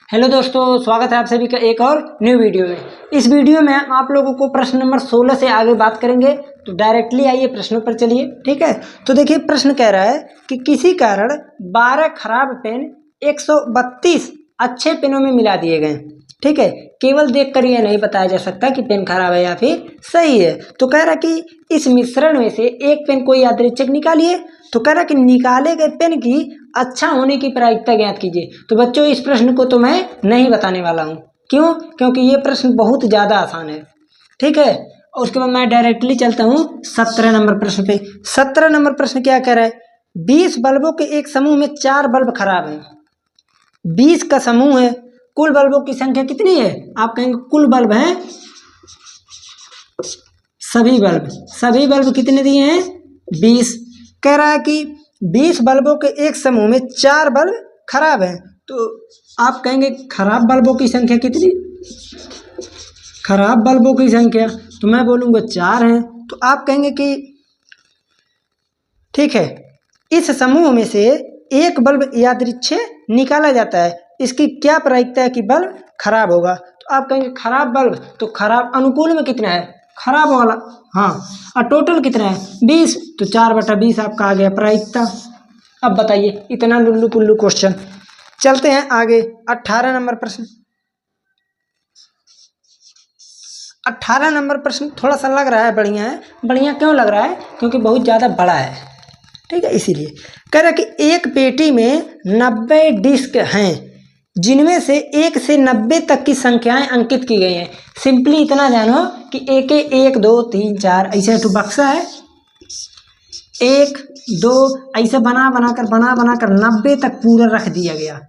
Hello दोस्तों, स्वागत है आप सभी का एक और न्यू वीडियो में। इस वीडियो में हम आप लोगों को प्रश्न नंबर 16 से आगे बात करेंगे। तो डायरेक्टली आइए प्रश्नों पर चलिए। ठीक है, तो देखिए प्रश्न कह रहा है कि किसी कारण 12 खराब पेन 132 अच्छे पेनों में मिला दिए गए। ठीक है, केवल देखकर यह नहीं बताया जा सकता कि पेन खराब है या फिर सही है। तो कह रहा कि इस मिश्रण में से एक पेन को यादृच्छिक निकालिए। तो कह रहा कि निकाले गए पेन की अच्छा होने की प्रायिकता ज्ञात कीजिए। तो बच्चों इस प्रश्न को तो मैं नहीं बताने वाला हूँ। क्यों? क्योंकि ये प्रश्न बहुत ज़्यादा आसान है। ठीक है, और उसके बाद मैं डायरेक्टली चलता हूँ 17 नंबर प्रश्न पे। 17 नंबर प्रश्न क्या कह रहा है? 20 बल्बों के एक समूह में 4 बल्ब खराब हैं। 20 का समूह है, कुल बल्बों की संख्या कितनी है? आप कहेंगे कुल बल्ब हैं, सभी बल्ब कितने दिए हैं? 20। कह रहा है कि 20 बल्बों के एक समूह में 4 बल्ब खराब हैं। तो आप कहेंगे खराब बल्बों की संख्या कितनी? खराब बल्बों की संख्या तो मैं बोलूँगा 4 हैं। तो आप कहेंगे कि ठीक है, इस समूह में से एक बल्ब यादृच्छिक निकाला जाता है, इसकी क्या प्रायिकता है कि बल्ब खराब होगा? तो आप कहेंगे खराब बल्ब, तो खराब अनुकूल में कितना है? खराब वाला, हाँ। और टोटल कितना है? 20। तो 4/20 आपका आ गया प्रायिकता। अब बताइए, इतना लुल्लू पुल्लू क्वेश्चन। चलते हैं आगे 18 नंबर प्रश्न। 18 नंबर प्रश्न थोड़ा सा लग रहा है बढ़िया है। बढ़िया क्यों लग रहा है? क्योंकि बहुत ज़्यादा बड़ा है। ठीक है, इसीलिए कह रहा कि एक पेटी में 90 डिस्क हैं, जिनमें से 1 से 90 तक की संख्याएं अंकित की गई हैं। सिंपली इतना जानो कि 1 2 3 4 ऐसे तो बक्सा है, 1 2 ऐसे बना बनाकर 90 तक पूरा रख दिया गया।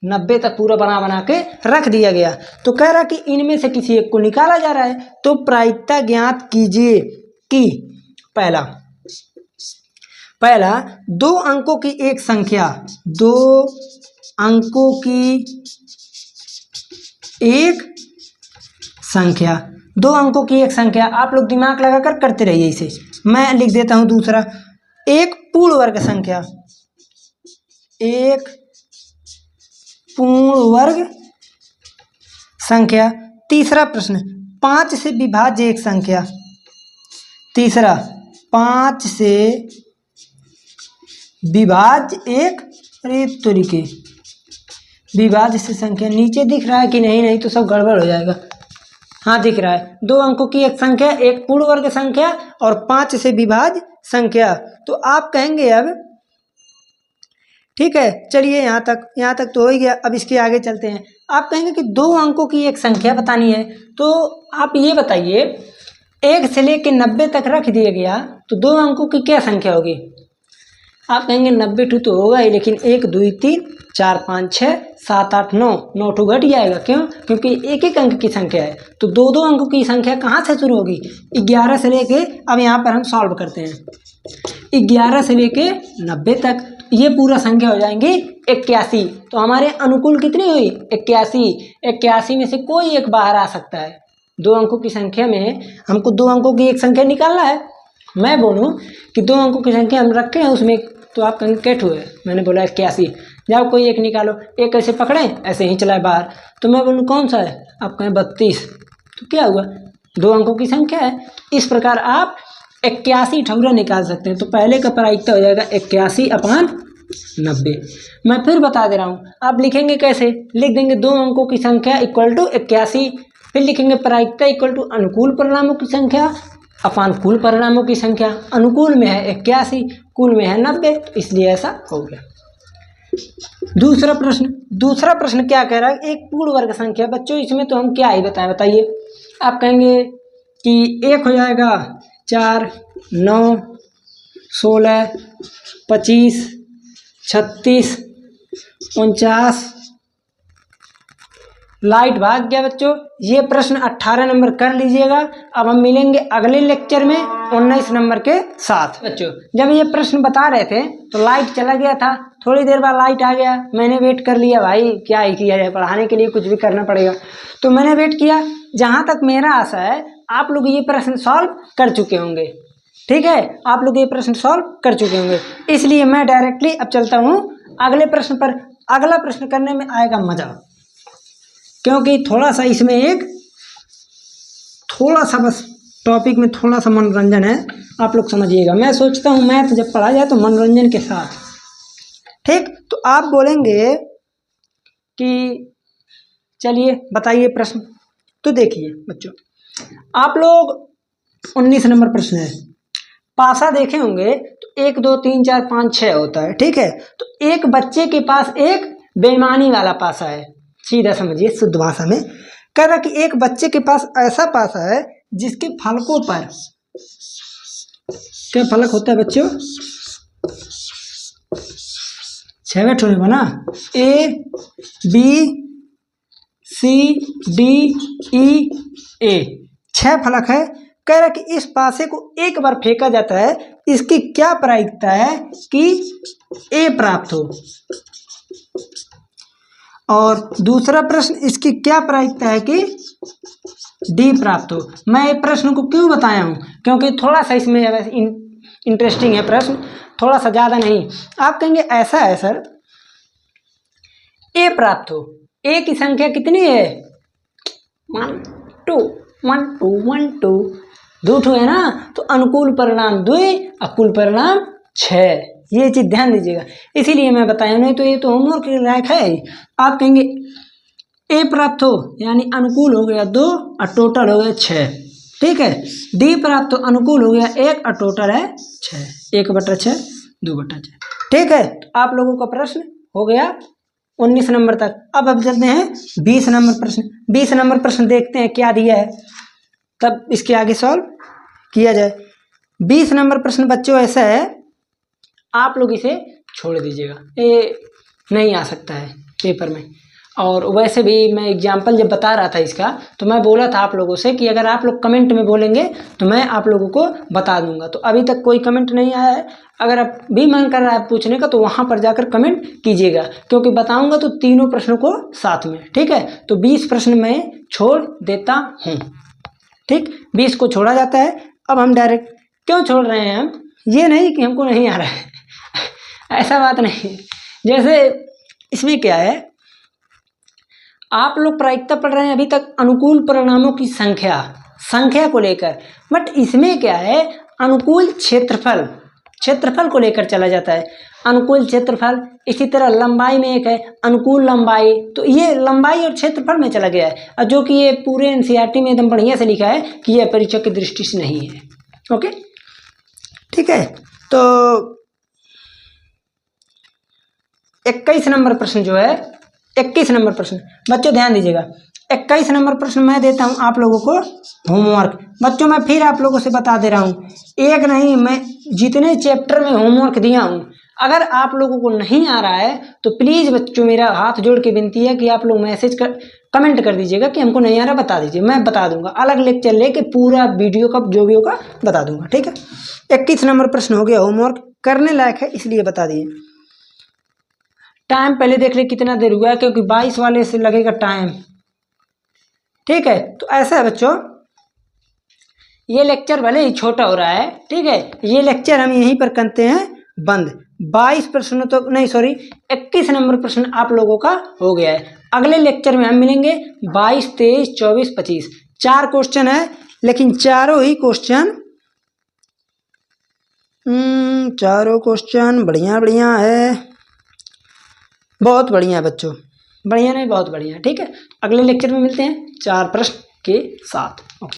90 तक पूरा बना के रख दिया गया। तो कह रहा कि इनमें से किसी एक को निकाला जा रहा है। तो प्रायिकता ज्ञात कीजिए कि पहला 2 अंकों की एक संख्या, 2 अंकों की एक संख्या, 2 अंकों की एक संख्या। आप लोग दिमाग लगाकर करते रहिए इसे। मैं लिख देता हूं दूसरा, एक पूर्ण वर्ग संख्या, एक पूर्ण वर्ग संख्या। तीसरा प्रश्न, 5 से विभाज्य एक संख्या। तीसरा, 5 से विभाज्य एक, अरे तरीके विभाज्य से संख्या नीचे दिख रहा है कि नहीं? नहीं तो सब गड़बड़ हो जाएगा। हाँ दिख रहा है, 2 अंकों की एक संख्या, एक पूर्ण वर्ग संख्या और 5 से विभाज्य संख्या। तो आप कहेंगे अब ठीक है, चलिए यहाँ तक तो हो ही गया। अब इसके आगे चलते हैं। आप कहेंगे कि 2 अंकों की एक संख्या बतानी है। तो आप ये बताइए, 1 से लेके 90 तक रख दिया गया, तो 2 अंकों की क्या संख्या होगी? आप कहेंगे 90 तो होगा ही, लेकिन 1 2 3 4 5 6 7 8 9 9 घट जाएगा। क्यों? क्योंकि एक अंक की संख्या है। तो 2 अंकों की संख्या कहाँ से शुरू होगी? 11 से लेके, अब यहाँ पर हम सॉल्व करते हैं, 11 से लेके 90 तक, ये पूरा संख्या हो जाएंगी 81। तो हमारे अनुकूल कितनी हुई? 81। 81 में से कोई एक बाहर आ सकता है। 2 अंकों की संख्या में हमको 2 अंकों की एक संख्या निकालना है। मैं बोलूं कि 2 अंकों की संख्या हम रखे हैं उसमें, तो आप कहेंगे कैट हुए, मैंने बोला 81। जाओ कोई एक निकालो। एक ऐसे पकड़े, ऐसे ही चलाए बाहर। तो मैं बोलूँ कौन सा है? आप कहें 32। तो क्या हुआ? 2 अंकों की संख्या है। इस प्रकार आप 81 ठौरा निकाल सकते हैं। तो पहले का प्रायिकता हो जाएगा 81/90। मैं फिर बता दे रहा हूँ, आप लिखेंगे कैसे? लिख देंगे 2 अंकों की संख्या इक्वल टू 81, फिर लिखेंगे प्रायिकता इक्वल टू अनुकूल परिणामों की संख्या अपान कुल परिणामों की संख्या। अनुकूल में है 81, कुल में है 90, तो इसलिए ऐसा हो गया। दूसरा प्रश्न क्या कह रहा है? एक पूर्ण वर्ग संख्या। बच्चों इसमें तो हम क्या ही बताइए। आप कहेंगे कि 1 हो जाएगा 4 9 16 25 36 49। लाइट भाग गया बच्चों। ये प्रश्न 18 नंबर कर लीजिएगा। अब हम मिलेंगे अगले लेक्चर में 19 नंबर के साथ। बच्चों जब ये प्रश्न बता रहे थे तो लाइट चला गया था, थोड़ी देर बाद लाइट आ गया। मैंने वेट कर लिया, भाई क्या ही किया जाए, पढ़ाने के लिए कुछ भी करना पड़ेगा। तो मैंने वेट किया। जहाँ तक मेरा आशा है आप लोग ये प्रश्न सॉल्व कर चुके होंगे। ठीक है, आप लोग ये प्रश्न सॉल्व कर चुके होंगे। इसलिए मैं डायरेक्टली अब चलता हूँ अगले प्रश्न पर। अगला प्रश्न करने में आएगा मजा। क्योंकि थोड़ा सा इसमें एक थोड़ा सा बस टॉपिक में थोड़ा सा मनोरंजन है, आप लोग समझिएगा। मैं सोचता हूँ मैथ जब पढ़ा जाए तो मनोरंजन के साथ, ठीक। तो आप बोलेंगे कि चलिए बताइए प्रश्न। तो देखिए बच्चों, आप लोग 19 नंबर प्रश्न है। पासा देखे होंगे तो 1 2 3 4 5 6 होता है, ठीक है। तो एक बच्चे के पास एक बेईमानी वाला पासा है, सीधा समझिए शुद्ध भाषा में कह रहा कि एक बच्चे के पास ऐसा पासा है जिसके फलकों पर क्या फलक होता है बच्चों, 6 ठोने बना, A B C D E A, 6 फलक है। कह रहा कि इस पासे को एक बार फेंका जाता है, इसकी क्या प्रायिकता है कि A प्राप्त हो। और दूसरा प्रश्न, इसकी क्या प्रायिकता है कि D प्राप्त हो। मैं ये प्रश्न को क्यों बताया हूँ, क्योंकि थोड़ा सा इसमें इंटरेस्टिंग है प्रश्न, थोड़ा सा ज़्यादा नहीं। आप कहेंगे ऐसा है सर, A प्राप्त हो, A की संख्या कितनी है 1 2 1 2 1 2, 2 ठो है ना, तो अनुकूल परिणाम 2 और कुल परिणाम 6, ये चीज ध्यान दीजिएगा। इसीलिए मैं बताया, नहीं तो ये तो होमवर्क के लायक है। आप कहेंगे A प्राप्त हो यानी अनुकूल हो गया 2 और टोटल हो गया 6, ठीक है। D प्राप्त हो, अनुकूल हो गया 1 और टोटल है 6, 1/6 2/6, ठीक है। आप लोगों का प्रश्न हो गया 19 नंबर तक। अब चलते हैं 20 नंबर प्रश्न। 20 नंबर प्रश्न देखते हैं क्या दिया है, तब इसके आगे सॉल्व किया जाए। 20 नंबर प्रश्न बच्चों ऐसा है, आप लोग इसे छोड़ दीजिएगा, ये नहीं आ सकता है पेपर में। और वैसे भी मैं एग्जाम्पल जब बता रहा था इसका, तो मैं बोला था आप लोगों से कि अगर आप लोग कमेंट में बोलेंगे तो मैं आप लोगों को बता दूंगा। तो अभी तक कोई कमेंट नहीं आया है। अगर आप भी मन कर रहा है पूछने का तो वहाँ पर जाकर कमेंट कीजिएगा, क्योंकि बताऊंगा तो तीनों प्रश्नों को साथ में, ठीक है। तो 20 प्रश्न मैं छोड़ देता हूँ, ठीक। 20 को छोड़ा जाता है। अब हम डायरेक्ट क्यों छोड़ रहे हैं, हम ये नहीं कि हमको नहीं आ रहा है ऐसा बात नहीं। जैसे इसमें क्या है, आप लोग प्रायिकता पढ़ रहे हैं अभी तक अनुकूल परिणामों की संख्या को लेकर, बट इसमें क्या है अनुकूल क्षेत्रफल को लेकर चला जाता है। अनुकूल क्षेत्रफल, इसी तरह लंबाई में एक है अनुकूल लंबाई, तो ये लंबाई और क्षेत्रफल में चला गया है, और जो कि ये पूरे एनसीईआरटी में एकदम बढ़िया से लिखा है कि यह परीक्षा की दृष्टि से नहीं है। ओके, ठीक है। तो 21 नंबर प्रश्न जो है, 21 नंबर प्रश्न बच्चों ध्यान दीजिएगा। 21 नंबर प्रश्न मैं देता हूं आप लोगों को होमवर्क। बच्चों मैं फिर आप लोगों से बता दे रहा हूं, एक नहीं मैं जितने चैप्टर में होमवर्क दिया हूं, अगर आप लोगों को नहीं आ रहा है तो प्लीज बच्चों मेरा हाथ जोड़ के विनती है कि आप लोग कमेंट कर दीजिएगा कि हमको नहीं आ रहा, बता दीजिए, मैं बता दूंगा। अलग लेक्चर लेके पूरा वीडियो का जो भी होगा बता दूंगा, ठीक है। 21 नंबर प्रश्न हो गया होमवर्क, करने लायक है इसलिए बता दिए। टाइम पहले देख ले कितना देर हुआ है, क्योंकि 22 वाले से लगेगा टाइम, ठीक है। तो ऐसा है बच्चों, ये लेक्चर भले ही छोटा हो रहा है, ठीक है, ये लेक्चर हम यहीं पर करते हैं बंद। 22 प्रश्नों तो नहीं, सॉरी 21 नंबर प्रश्न आप लोगों का हो गया है। अगले लेक्चर में हम मिलेंगे 22 23 24 25, 4 क्वेश्चन है, लेकिन चारों क्वेश्चन बढ़िया है, बहुत बढ़िया है बच्चों, बढ़िया नहीं बहुत बढ़िया, ठीक है। अगले लेक्चर में मिलते हैं 4 प्रश्न के साथ।